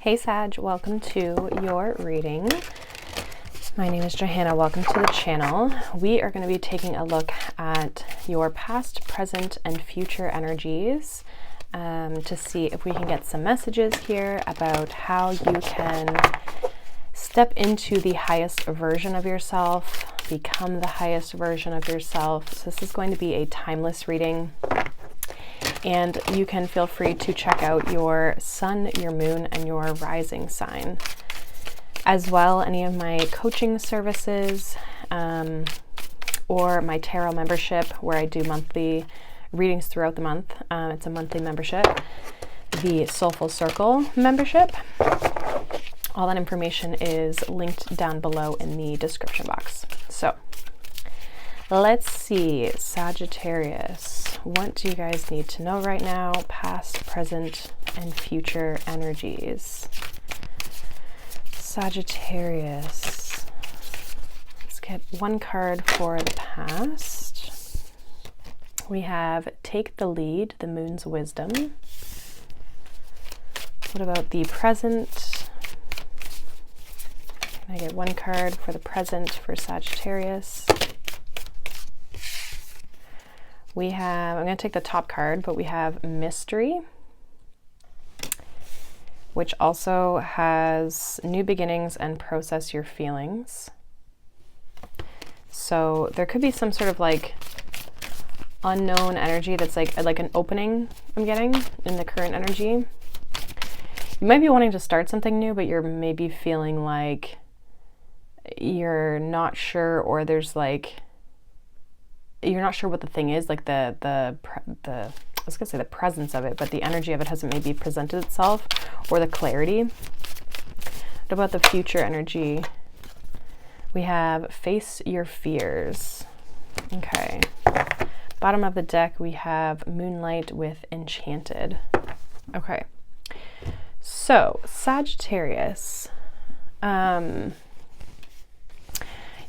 Hey Sag, welcome to your reading. My name is Johanna. Welcome to the channel. We are going to be taking a look at your past, present, and future energies to see if we can get some messages here about how you can step into the highest version of yourself, become the highest version of yourself. So this is going to be a timeless reading. And you can feel free to check out your sun, your moon, and your rising sign. As well, any of my coaching services or my tarot membership where I do monthly readings throughout the month. It's a monthly membership. The Soulful Circle membership. All that information is linked down below in the description box. So let's see, Sagittarius. What do you guys need to know right now? Past, present, and future energies. Sagittarius. Let's get one card for the past. We have Take the Lead, the Moon's Wisdom. What about the present? Can I get one card for the present for Sagittarius? We have, I'm going to take the top card, but we have Mystery, which also has New Beginnings and Process Your Feelings. So there could be some sort of like unknown energy that's like an opening I'm getting in the current energy. You might be wanting to start something new, but you're maybe feeling like you're not sure, or there's like, you're not sure what the thing is, like the I was gonna say the presence of it, but the energy of it hasn't maybe presented itself, or the clarity. What about the future energy? We have Face Your Fears. Okay. Bottom of the deck, we have Moonlight with Enchanted. Okay. So, Sagittarius.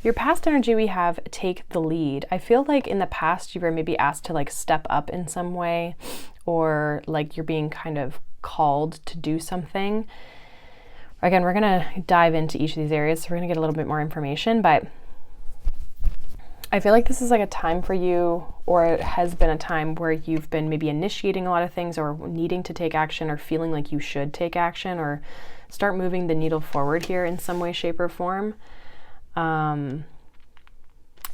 Your past energy, we have Take the Lead. I feel like in the past you were maybe asked to like step up in some way, or like you're being kind of called to do something. Again, we're gonna dive into each of these areas, so we're gonna get a little bit more information, but I feel like this is like a time for you, or it has been a time where you've been maybe initiating a lot of things, or needing to take action, or feeling like you should take action, or start moving the needle forward here in some way, shape, or form.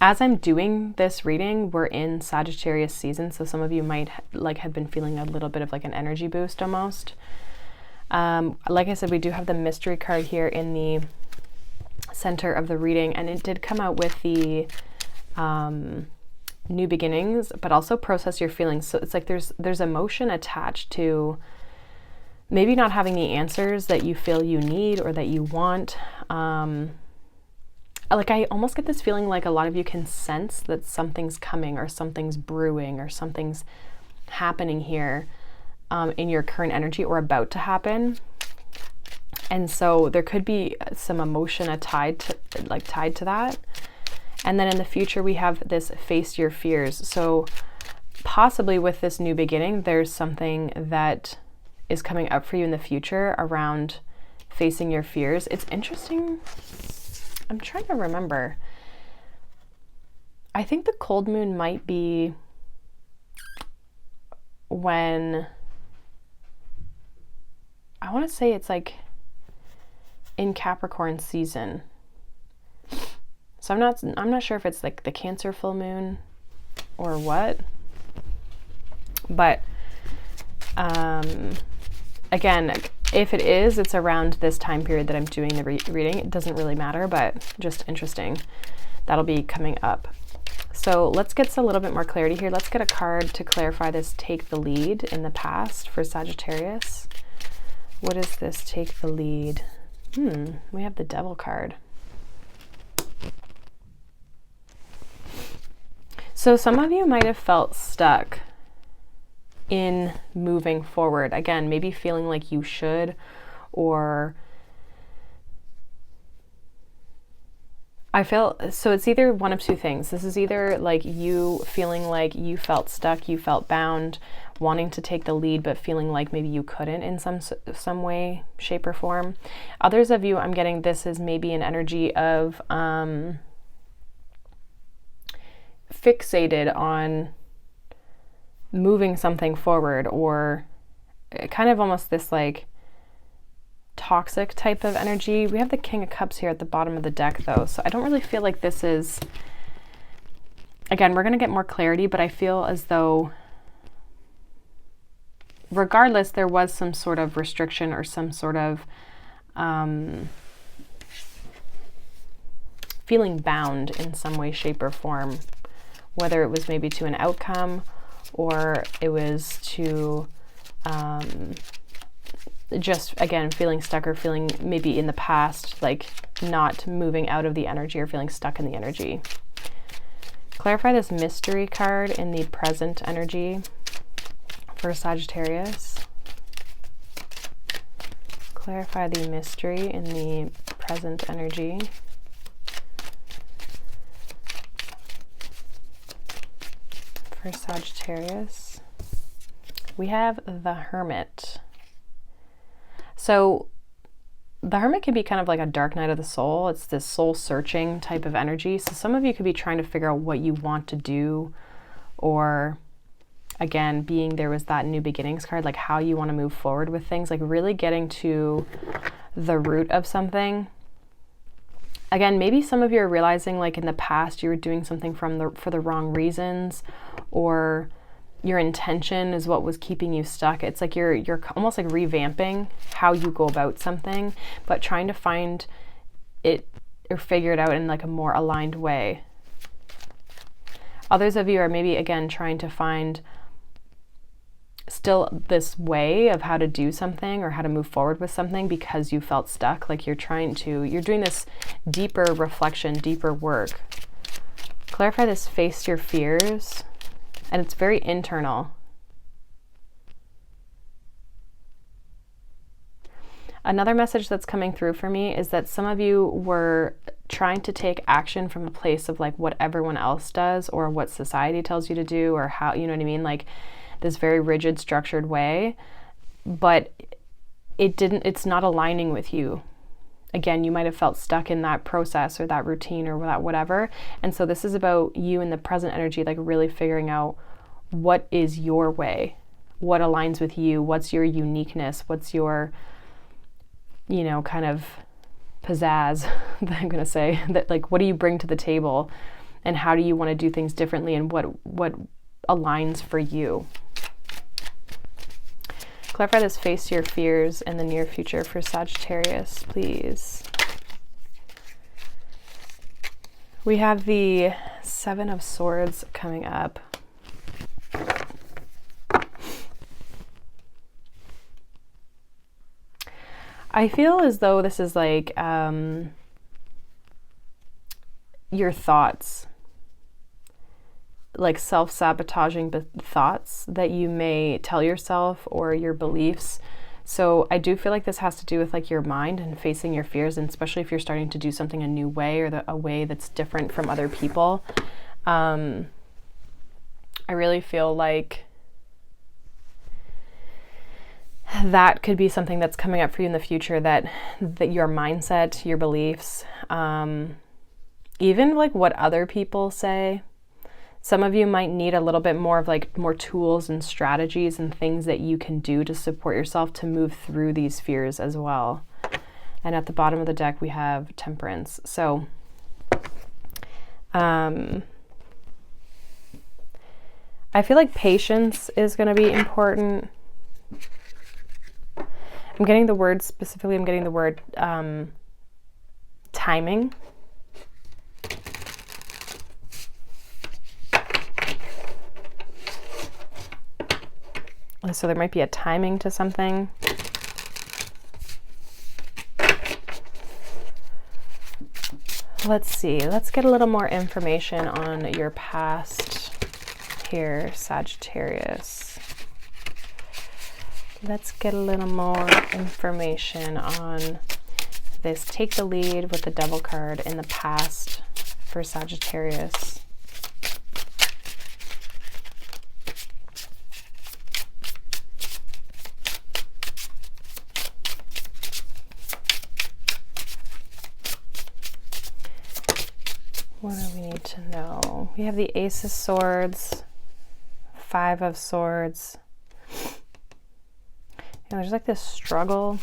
As I'm doing this reading, we're in Sagittarius season, so some of you might have been feeling a little bit of like an energy boost almost. Like I said, we do have the Mystery card here in the center of the reading, and it did come out with the New Beginnings, but also Process Your Feelings. So it's like there's emotion attached to maybe not having the answers that you feel you need or that you want. Like I almost get this feeling like a lot of you can sense that something's coming, or something's brewing, or something's happening here in your current energy, or about to happen. And so there could be some emotion tied to that. And then in the future we have this Face Your Fears. So possibly with this new beginning, there's something that is coming up for you in the future around facing your fears. It's interesting. I'm trying to remember. I think the cold moon might be when, I want to say it's like in Capricorn season. So I'm not sure if it's like the Cancer full moon or what. But again, if it is, it's around this time period that I'm doing the reading. It doesn't really matter, but just interesting. That'll be coming up. So let's get a little bit more clarity here. Let's get a card to clarify this Take the Lead in the past for Sagittarius. What is this Take the Lead? We have the Devil card. So some of you might have felt stuck in moving forward. Again, maybe feeling like you should, or so it's either one of two things. This is either like you feeling like you felt stuck, you felt bound, wanting to take the lead, but feeling like maybe you couldn't in some way, shape, or form. Others of you, I'm getting this is maybe an energy of fixated on moving something forward, or kind of almost this like toxic type of energy. We have the King of Cups here at the bottom of the deck though, so I don't really feel like this is, again, we're going to get more clarity, but I feel as though regardless there was some sort of restriction or some sort of feeling bound in some way, shape, or form, whether it was maybe to an outcome or it was to just, again, feeling stuck or feeling maybe in the past, like not moving out of the energy or feeling stuck in the energy. Clarify this mystery card in the present energy for Sagittarius. Clarify the mystery in the present energy. For Sagittarius. We have the Hermit. So the Hermit can be kind of like a dark night of the soul. It's this soul searching type of energy. So some of you could be trying to figure out what you want to do, or again, being there was that new beginnings card, like how you want to move forward with things, like really getting to the root of something. Again, maybe some of you are realizing like in the past you were doing something for the wrong reasons, or your intention is what was keeping you stuck. It's like you're almost like revamping how you go about something, but trying to find it or figure it out in like a more aligned way. Others of you are maybe, again, trying to find still this way of how to do something or how to move forward with something because you felt stuck. Like you're doing this deeper reflection, deeper work. Clarify this, face your fears. And it's very internal. Another message that's coming through for me is that some of you were trying to take action from a place of like what everyone else does or what society tells you to do, or how, you know what I mean? Like this very rigid, structured way, but it's not aligning with you. Again, you might have felt stuck in that process or that routine or that whatever. And so this is about you in the present energy, like really figuring out what is your way, what aligns with you, what's your uniqueness, what's your, you know, kind of pizzazz that I'm going to say, that like, what do you bring to the table and how do you want to do things differently and what aligns for you. Clarify this, face your fears in the near future for Sagittarius, please. We have the Seven of Swords coming up. I feel as though this is like your thoughts, like self-sabotaging thoughts that you may tell yourself, or your beliefs. So I do feel like this has to do with like your mind and facing your fears, and especially if you're starting to do something a new way or a way that's different from other people. I really feel like that could be something that's coming up for you in the future, that your mindset, your beliefs, even like what other people say. Some of you might need a little bit more of like more tools and strategies and things that you can do to support yourself to move through these fears as well. And at the bottom of the deck, we have Temperance. So, I feel like patience is going to be important. I'm getting the word specifically, I'm getting the word timing. So there might be a timing to something. Let's see. Let's get a little more information on your past here, Sagittarius. Let's get a little more information on this. Take the lead with the Devil card in the past for Sagittarius. What do we need to know? We have the Ace of Swords, Five of Swords. And there's like this struggle.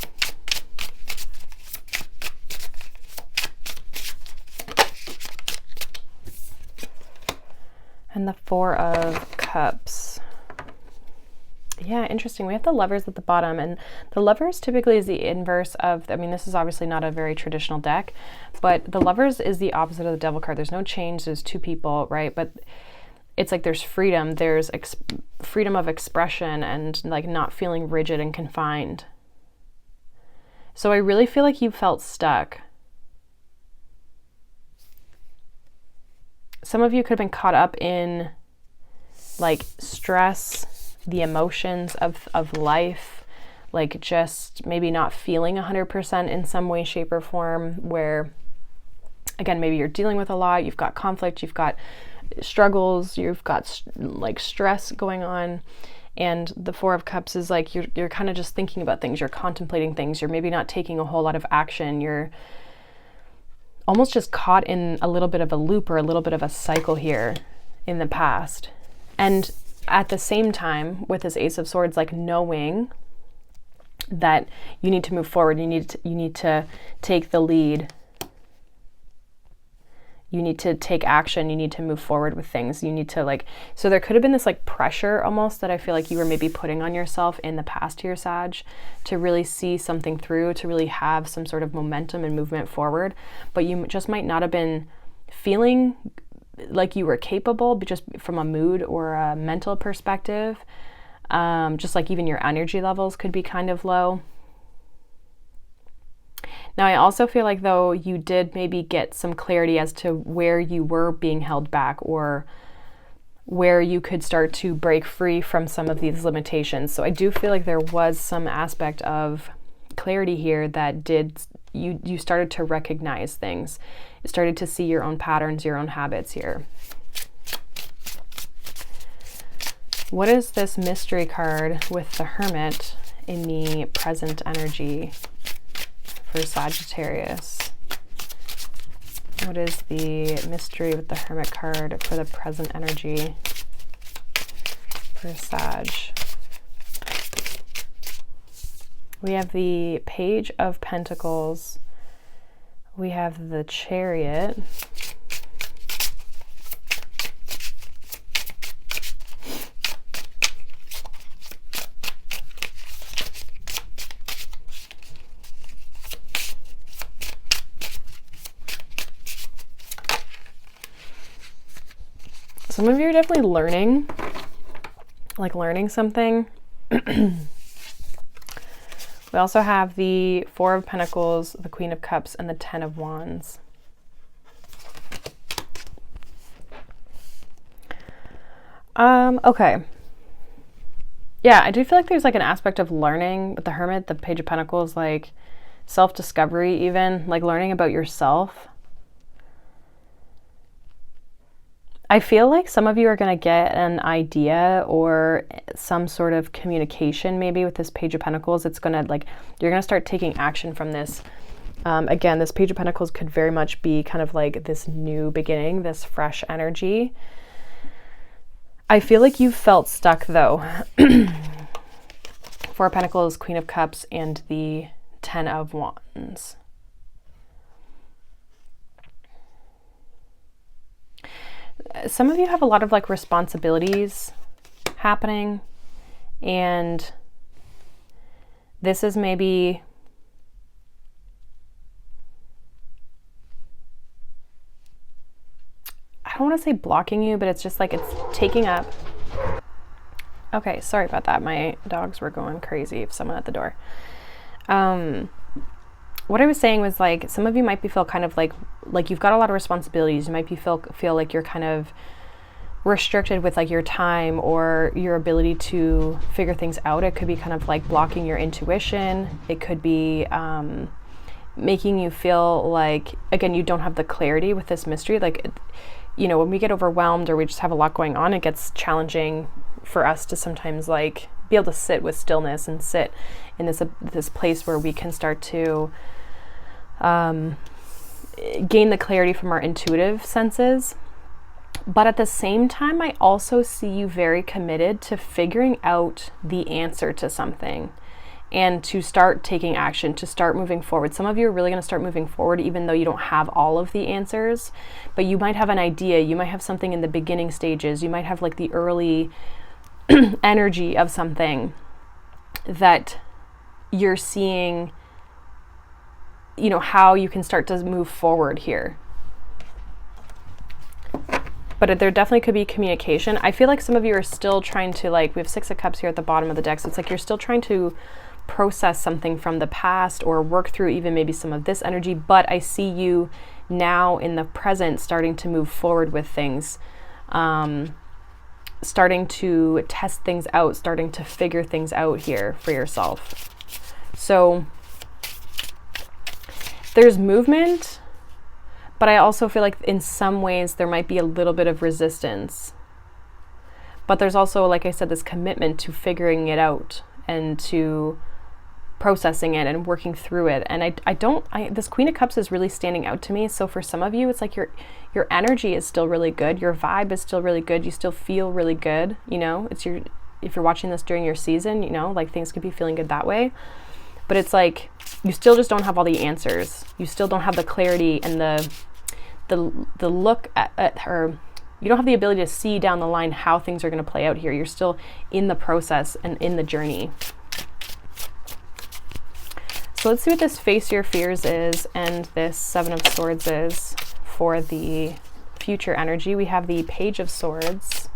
And the Four of Cups. Yeah, interesting. We have the Lovers at the bottom, and the Lovers typically is the inverse of, I mean, this is obviously not a very traditional deck, but the Lovers is the opposite of the Devil card. There's no change, there's two people, right? But it's like there's freedom, there's freedom of expression and like not feeling rigid and confined. So I really feel like you felt stuck. Some of you could have been caught up in like stress, the emotions of life, like just maybe not feeling 100% in some way, shape, or form, where, again, maybe you're dealing with a lot, you've got conflict, you've got struggles, you've got like stress going on. And the Four of Cups is like you're kind of just thinking about things, you're contemplating things, you're maybe not taking a whole lot of action, you're almost just caught in a little bit of a loop or a little bit of a cycle here in the past. And at the same time, with this Ace of Swords, like knowing that you need to move forward, you need to take the lead, you need to take action, you need to move forward with things, you need to like, so there could have been this like pressure almost that I feel like you were maybe putting on yourself in the past here, Sag, to really see something through, to really have some sort of momentum and movement forward, but you just might not have been feeling like you were capable, but just from a mood or a mental perspective, just like even your energy levels could be kind of low. Now, I also feel like though you did maybe get some clarity as to where you were being held back or where you could start to break free from some of these limitations. So I do feel like there was some aspect of clarity here that you started to recognize things. You started to see your own patterns, your own habits here. What is this mystery card with the Hermit in the present energy for Sagittarius? What is the mystery with the Hermit card for the present energy for Sag? We have the Page of Pentacles. We have the Chariot. Some of you are definitely learning something. We also have the Four of Pentacles, the Queen of Cups, and the Ten of Wands. Okay. Yeah, I do feel like there's like an aspect of learning with the Hermit, the Page of Pentacles, like self-discovery even, like learning about yourself. I feel like some of you are going to get an idea or some sort of communication maybe with this Page of Pentacles. It's going to like, you're going to start taking action from this. Again, this Page of Pentacles could very much be kind of like this new beginning, this fresh energy. I feel like you felt stuck though. Four of Pentacles, Queen of Cups, and the Ten of Wands. Some of you have a lot of like responsibilities happening, and this is maybe I don't want to say blocking you, but it's just like it's taking up. Okay, sorry about that. My dogs were going crazy. Someone at the door. What I was saying was like some of you might be feel kind of like you've got a lot of responsibilities. You might be feel like you're kind of restricted with like your time or your ability to figure things out. It could be kind of like blocking your intuition. It could be making you feel like, again, you don't have the clarity with this mystery. Like, you know, when we get overwhelmed or we just have a lot going on, it gets challenging for us to sometimes like be able to sit with stillness and sit in this place where we can start to gain the clarity from our intuitive senses. But at the same time, I also see you very committed to figuring out the answer to something and to start taking action, to start moving forward. Some of you are really going to start moving forward even though you don't have all of the answers, but you might have an idea. You might have something in the beginning stages. You might have like the early energy of something that you're seeing, you know, how you can start to move forward here. But there definitely could be communication. I feel like some of you are still trying to, like, we have 6 of Cups here at the bottom of the deck. So it's like you're still trying to process something from the past or work through even maybe some of this energy. But I see you now in the present starting to move forward with things, starting to test things out, starting to figure things out here for yourself. So there's movement. But I also feel like in some ways there might be a little bit of resistance. But there's also, like I said, this commitment to figuring it out and to processing it and working through it. And this Queen of Cups is really standing out to me. So for some of you, it's like your energy is still really good. Your vibe is still really good. You still feel really good. You know, if you're watching this during your season, you know, like things could be feeling good that way. But it's like, you still just don't have all the answers. You still don't have the clarity and the look at her. You don't have the ability to see down the line how things are going to play out here. You're still in the process and in the journey. So let's see what this Face Your Fears is and this 7 of Swords is for the future energy. We have the Page of Swords.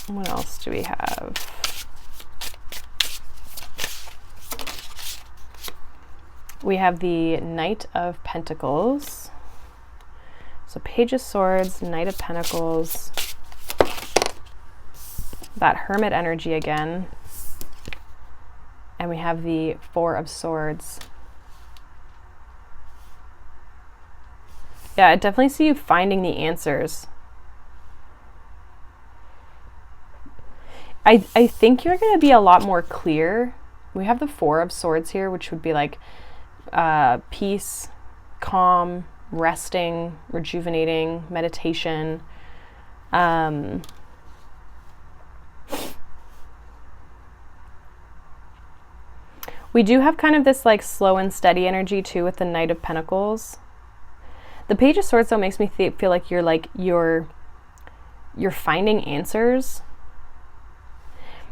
What else do we have? We have the Knight of Pentacles. So Page of Swords, Knight of Pentacles, that Hermit energy again. And we have the 4 of Swords. Yeah, I definitely see you finding the answers. I think you're going to be a lot more clear. We have the 4 of Swords here, which would be like peace, calm, resting, rejuvenating, meditation. We do have kind of this like slow and steady energy too with the Knight of Pentacles. The Page of Swords though makes me feel like you're finding answers.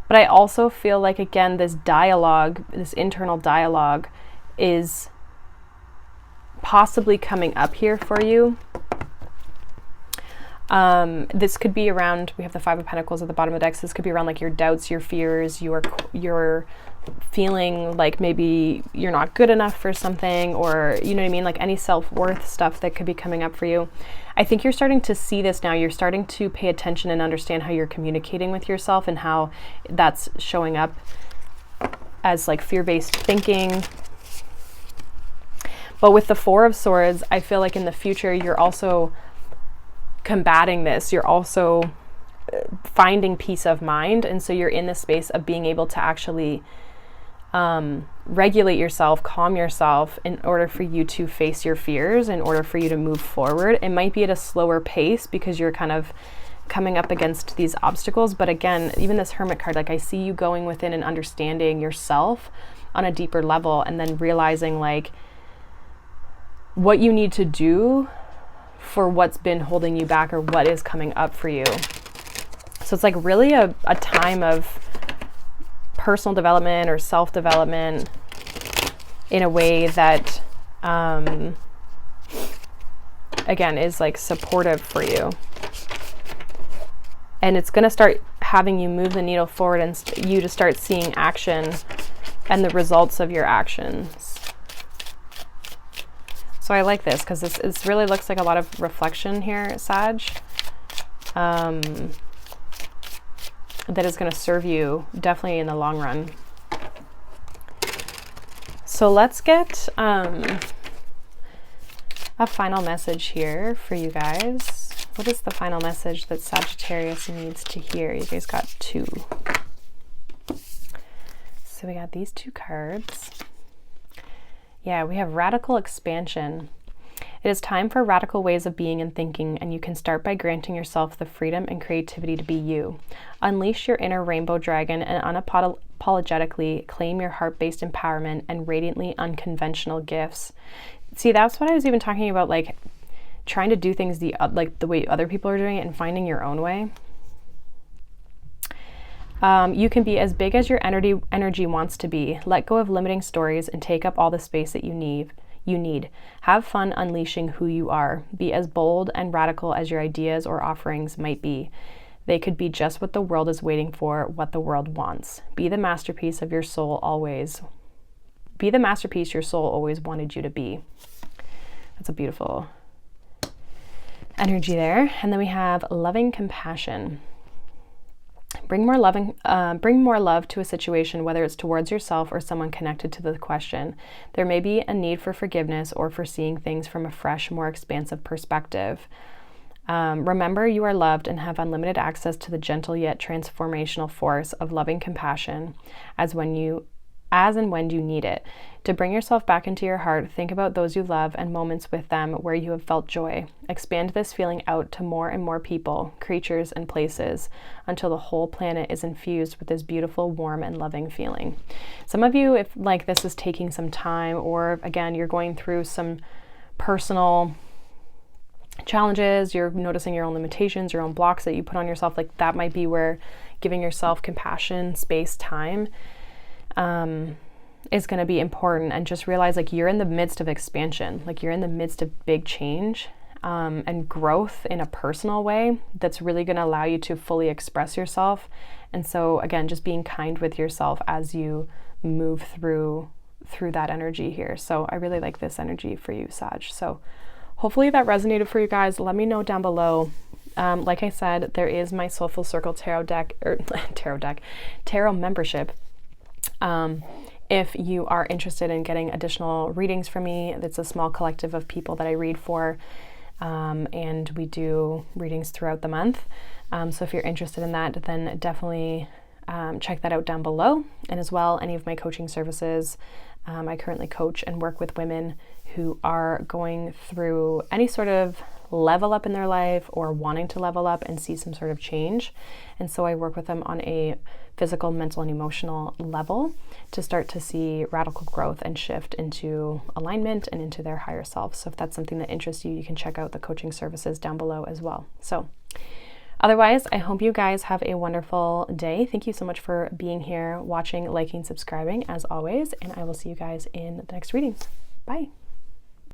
But I also feel like, again, this dialogue, this internal dialogue is possibly coming up here for you. This could be around, we have the 5 of Pentacles at the bottom of the deck. So this could be around like your doubts, your fears, your feeling like maybe you're not good enough for something, or, you know what I mean? Like any self-worth stuff that could be coming up for you. I think you're starting to see this now. You're starting to pay attention and understand how you're communicating with yourself and how that's showing up as like fear-based thinking. But with the 4 of Swords, I feel like in the future, you're also combating this. You're also finding peace of mind. And so you're in the space of being able to actually regulate yourself, calm yourself in order for you to face your fears, in order for you to move forward. It might be at a slower pace because you're kind of coming up against these obstacles. But again, even this Hermit card, like I see you going within and understanding yourself on a deeper level, and then realizing like what you need to do for what's been holding you back or what is coming up for you. So it's like really a time of personal development or self-development in a way that, again, is like supportive for you. And it's going to start having you move the needle forward and you to start seeing action and the results of your actions. So I like this because this really looks like a lot of reflection here, Sag. That is going to serve you definitely in the long run. So let's get a final message here for you guys. What is the final message that Sagittarius needs to hear? You guys got 2. So we got these 2 cards. Yeah, we have radical expansion. It is time for radical ways of being and thinking, and you can start by granting yourself the freedom and creativity to be you. Unleash your inner rainbow dragon and unapologetically claim your heart-based empowerment and radiantly unconventional gifts. See, that's what I was even talking about, like trying to do things the way other people are doing it and finding your own way. You can be as big as your energy wants to be. Let go of limiting stories and take up all the space that you need. Have fun unleashing who you are. Be as bold and radical as your ideas or offerings might be. They could be just what the world is waiting for, what the world wants. Be the masterpiece of your soul always. Be the masterpiece your soul always wanted you to be. That's a beautiful energy there. And then we have loving compassion. Bring more love to a situation, whether it's towards yourself or someone connected to the question. There may be a need for forgiveness or for seeing things from a fresh, more expansive perspective. Remember, you are loved and have unlimited access to the gentle yet transformational force of loving compassion as and when you need it. To bring yourself back into your heart, think about those you love and moments with them where you have felt joy. Expand this feeling out to more and more people, creatures, and places until the whole planet is infused with this beautiful, warm, and loving feeling. Some of you, if like this is taking some time, or again, you're going through some personal challenges, you're noticing your own limitations, your own blocks that you put on yourself, like that might be where giving yourself compassion, space, time, is going to be important. And just realize like you're in the midst of expansion, like you're in the midst of big change and growth in a personal way that's really going to allow you to fully express yourself. And so again, just being kind with yourself as you move through that energy here. So I really like this energy for you, Sag. So hopefully that resonated for you guys. Let me know down below. Like I said, there is my Soulful Circle tarot membership. If you are interested in getting additional readings from me, it's a small collective of people that I read for, and we do readings throughout the month. So if you're interested in that, then definitely check that out down below. And as well, any of my coaching services. I currently coach and work with women who are going through any sort of level up in their life or wanting to level up and see some sort of change. And so I work with them on a physical, mental, and emotional level to start to see radical growth and shift into alignment and into their higher self. So if that's something that interests you, you can check out the coaching services down below as well. So otherwise, I hope you guys have a wonderful day. Thank you so much for being here, watching, liking, subscribing as always, and I will see you guys in the next readings. Bye.